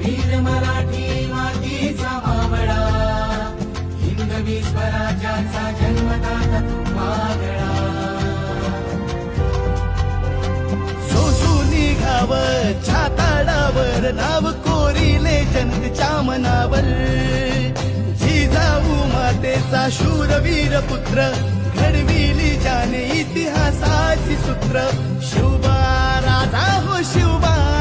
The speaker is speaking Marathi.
वीर मराठी मातीचा मावळा, हिंदवी स्वराज्याचा जन्मदाता तू मागळा. सोसू निघाव छाताडावर नाव कोरिले जनतेच्या मनावर. जिजाऊ मातेचा शूरवीर पुत्र घडविली ज्याने इतिहासाची सूत्र. शिवबा राजा हो शिवबा